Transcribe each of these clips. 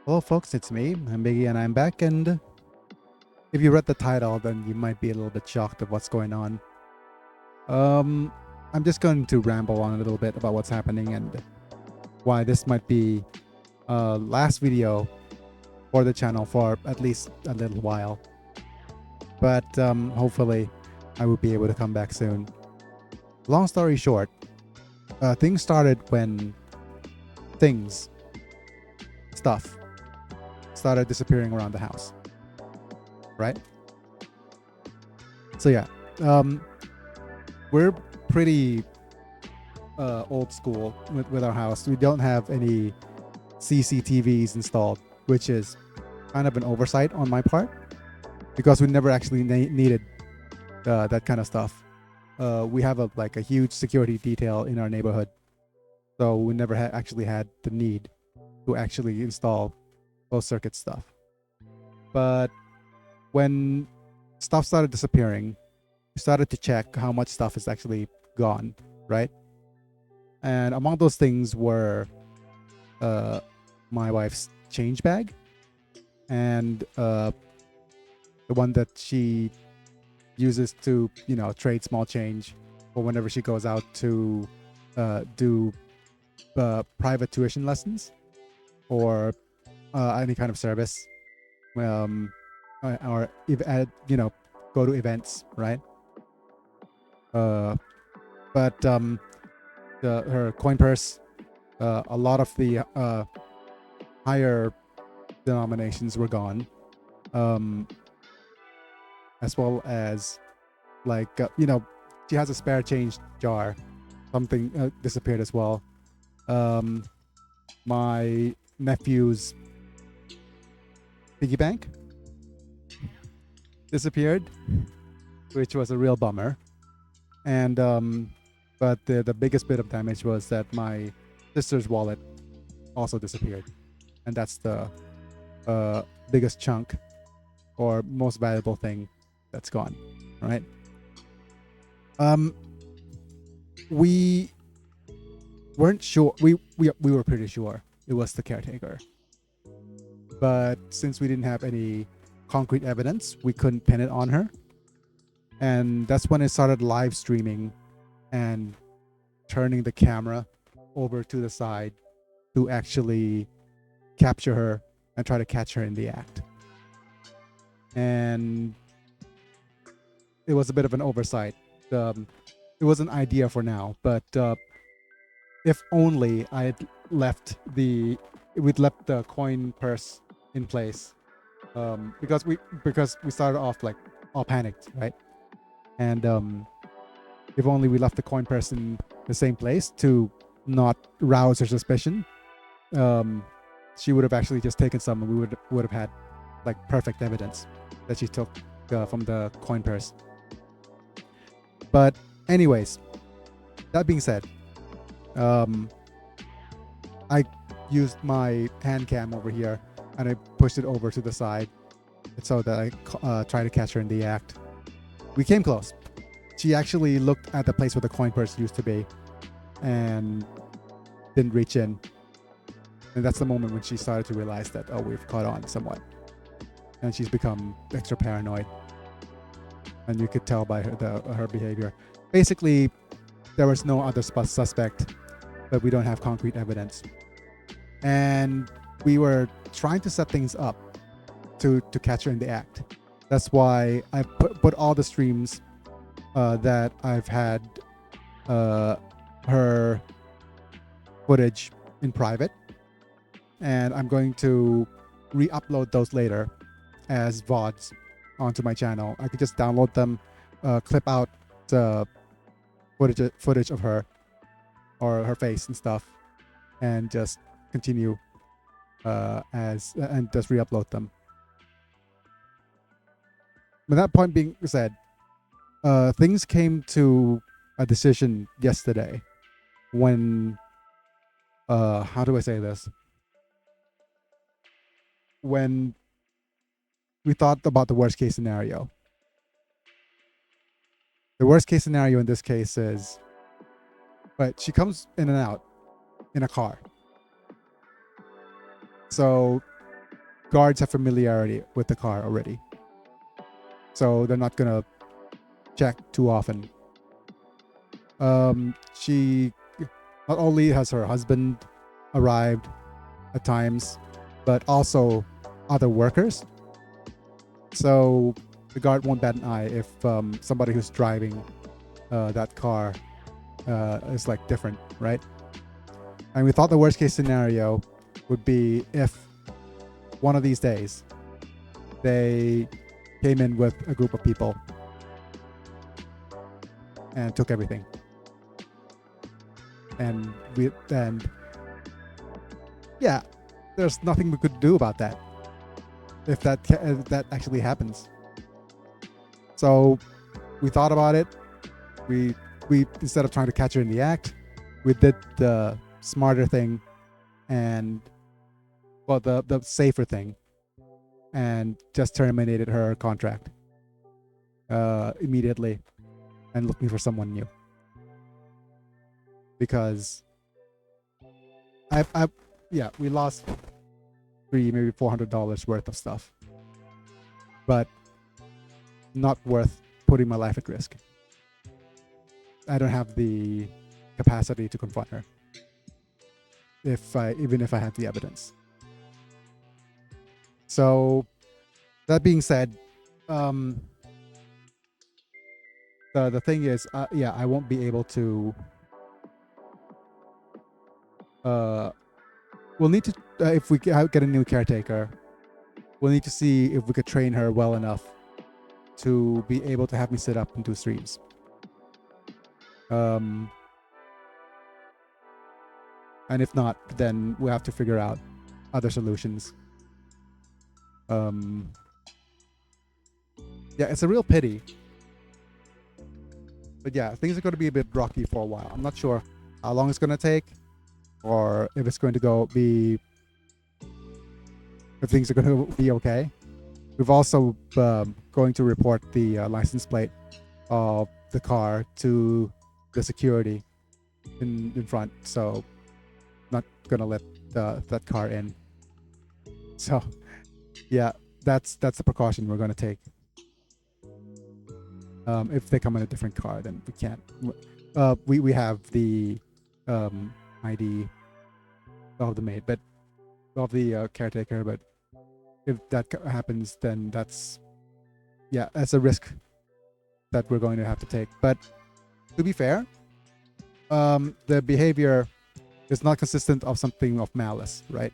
Hello, folks. It's me. I'm Biggy, and I'm back. And if you read the title, then you might be a little bit shocked of what's going on. Um, I'm just going to ramble on a little bit about what's happening and why this might be last video for the channel for at least a little while. But hopefully, I will be able to come back soon. Long story short, things started when things, stuff, started disappearing around the house. Right? So yeah, we're pretty old school with our house. We don't have any CCTVs installed, which is kind of an oversight on my part because we never actually needed that kind of stuff. We have a huge security detail in our neighborhood, so we never actually had the need to actually install closed circuit stuff. But when stuff started disappearing, we started to check how much stuff is actually gone, right? And among those things were my wife's change bag and the one that she uses to, trade small change or whenever she goes out to do private tuition lessons or any kind of service, or go to events, right? But her coin purse, a lot of the higher denominations were gone, as well as she has a spare change jar. Something disappeared as well. My nephew's piggy bank disappeared, which was a real bummer. And but the biggest bit of damage was that my sister's wallet also disappeared, and that's the biggest chunk or most valuable thing that's gone. Right? We weren't sure. We were pretty sure it was the caretaker, but since we didn't have any concrete evidence, we couldn't pin it on her. And that's when I started live streaming and turning the camera over to the side to actually capture her and try to catch her in the act. And it was a bit of an oversight. It was an idea for now, but if only I had we'd left the coin purse in place, because we started off like all panicked, right? And if only we left the coin purse in the same place to not rouse her suspicion, she would have actually just taken some, and we would have had like perfect evidence that she took from the coin purse. But anyways, that being said, I used my hand cam over here and I pushed it over to the side so that I try to catch her in the act. We came close. She actually looked at the place where the coin purse used to be and didn't reach in. And that's the moment when she started to realize that, oh, we've caught on somewhat. And she's become extra paranoid. And you could tell by her behavior. Basically, there was no other suspect, but we don't have concrete evidence. And we were trying to set things up to catch her in the act. That's why I put all the streams that I've had her footage in private, and I'm going to re-upload those later as VODs onto my channel. I could just download them, clip out the footage of her or her face and stuff, and just continue and just re-upload them. With that point being said, things came to a decision yesterday when how do I say this? When we thought about the worst case scenario. The worst case scenario in this case is, right, she comes in and out in a car. So guards have familiarity with the car already, so they're not gonna check too often. She not only has her husband arrived at times, but also other workers. So the guard won't bat an eye if somebody who's driving that car is like different, right? And we thought the worst case scenario would be if one of these days they came in with a group of people and took everything. And yeah, there's nothing we could do about that if that actually happens. So we thought about it. We instead of trying to catch her in the act, we did the smarter thing and the safer thing, and just terminated her contract immediately and looking for someone new, because we lost maybe $400 worth of stuff, but not worth putting my life at risk. I don't have the capacity to confront her even if I have the evidence. So that being said, the thing is, I won't be able to. We'll need to if we get a new caretaker, we'll need to see if we could train her well enough to be able to have me sit up and do streams. And if not, then we'll have to figure out other solutions. Yeah, it's a real pity. But yeah, things are going to be a bit rocky for a while. I'm not sure how long it's going to take, or if it's going to if things are going to be okay. We've also going to report the license plate of the car to the security in front, so not gonna let that car in. So yeah, that's the precaution we're gonna take. If they come in a different car, then we can't. We have the ID of the maid, but of the caretaker. But if that happens, then that's a risk that we're going to have to take. But to be fair, the behavior is not consistent of something of malice, right?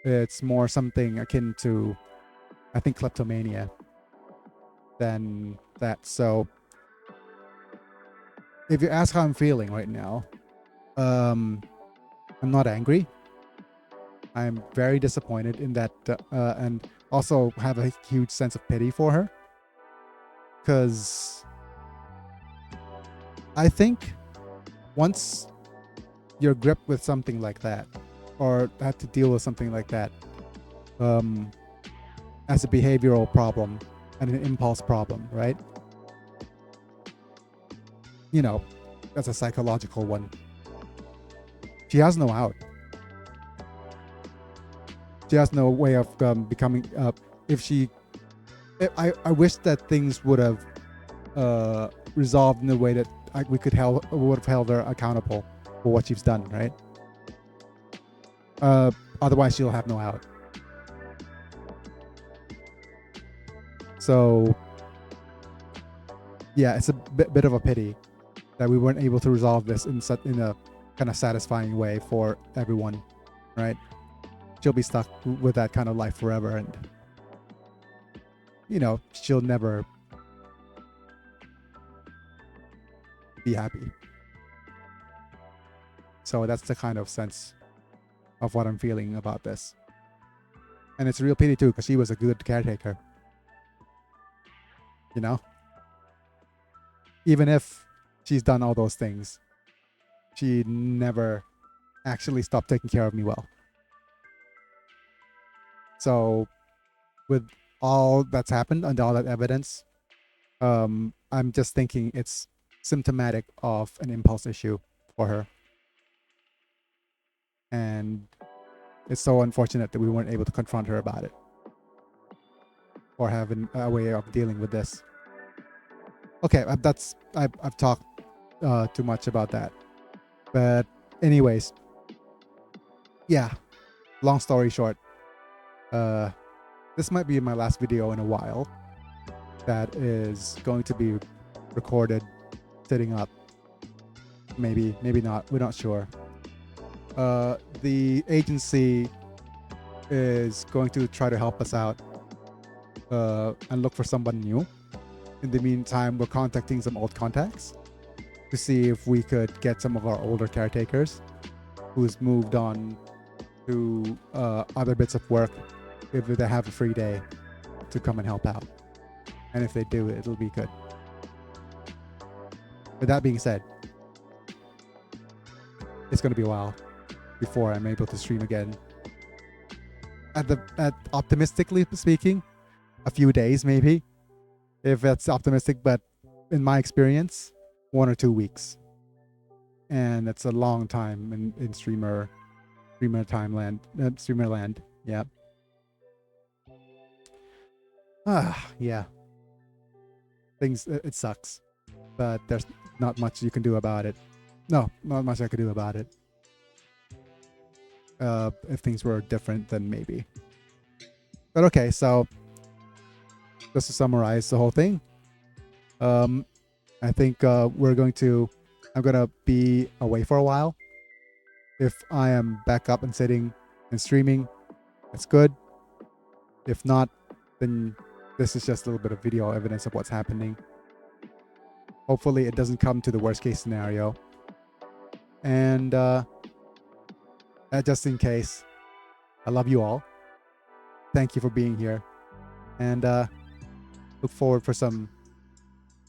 It's more something akin to, I think, kleptomania than that. So if you ask how I'm feeling right now, I'm not angry. I'm very disappointed in that, and also have a huge sense of pity for her, because I think once you're gripped with something like that, or have to deal with something like that, as a behavioral problem and an impulse problem, right? You know, that's a psychological one. She has no out. She has no way of becoming. I wish that things would have resolved in a way that we would have held her accountable for what she's done, right? Otherwise, she'll have no out. So, yeah, it's a bit of a pity that we weren't able to resolve this in a kind of satisfying way for everyone, right? She'll be stuck with that kind of life forever, and she'll never be happy. So that's the kind of sense of what I'm feeling about this. And it's a real pity too, because she was a good caretaker. Even if she's done all those things, she never actually stopped taking care of me well. So with all that's happened and all that evidence, I'm just thinking it's symptomatic of an impulse issue for her. And it's so unfortunate that we weren't able to confront her about it. or have a way of dealing with this. Okay, I've talked too much about that. But anyways, yeah. Long story short, uh, this might be my last video in a while that is going to be recorded sitting up. Maybe not. We're not sure. The agency is going to try to help us out and look for someone new. In the meantime, we're contacting some old contacts to see if we could get some of our older caretakers who's moved on to other bits of work, if they have a free day, to come and help out. And if they do, it'll be good. With that being said, it's going to be a while before I'm able to stream again. At optimistically speaking, a few days maybe, if that's optimistic. But in my experience, 1 or 2 weeks, and that's a long time in streamer land. Yeah. Yeah. Things, it sucks, but there's not much you can do about it. No, not much I could do about it. If things were different, then maybe. But okay, so just to summarize the whole thing, I think I'm gonna be away for a while. If I am back up and sitting and streaming, that's good. If not, then this is just a little bit of video evidence of what's happening. Hopefully it doesn't come to the worst case scenario. And just in case, I love you all. Thank you for being here. And look forward for some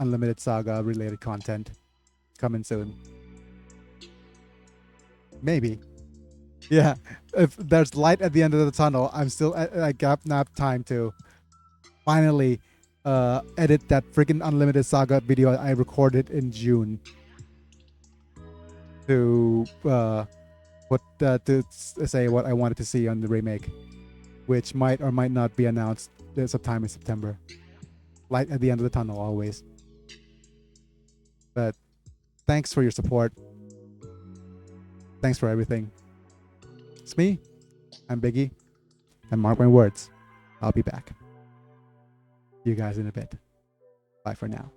Unlimited Saga related content coming soon. Maybe. Yeah. If there's light at the end of the tunnel, I got enough time to finally edit that freaking Unlimited Saga video I recorded in June to say what I wanted to see on the remake, which might or might not be announced sometime in September. Light at the end of the tunnel always. But thanks for your support. Thanks for everything. It's me. I'm Biggy. And mark my words, I'll be back. See you guys in a bit. Bye for now.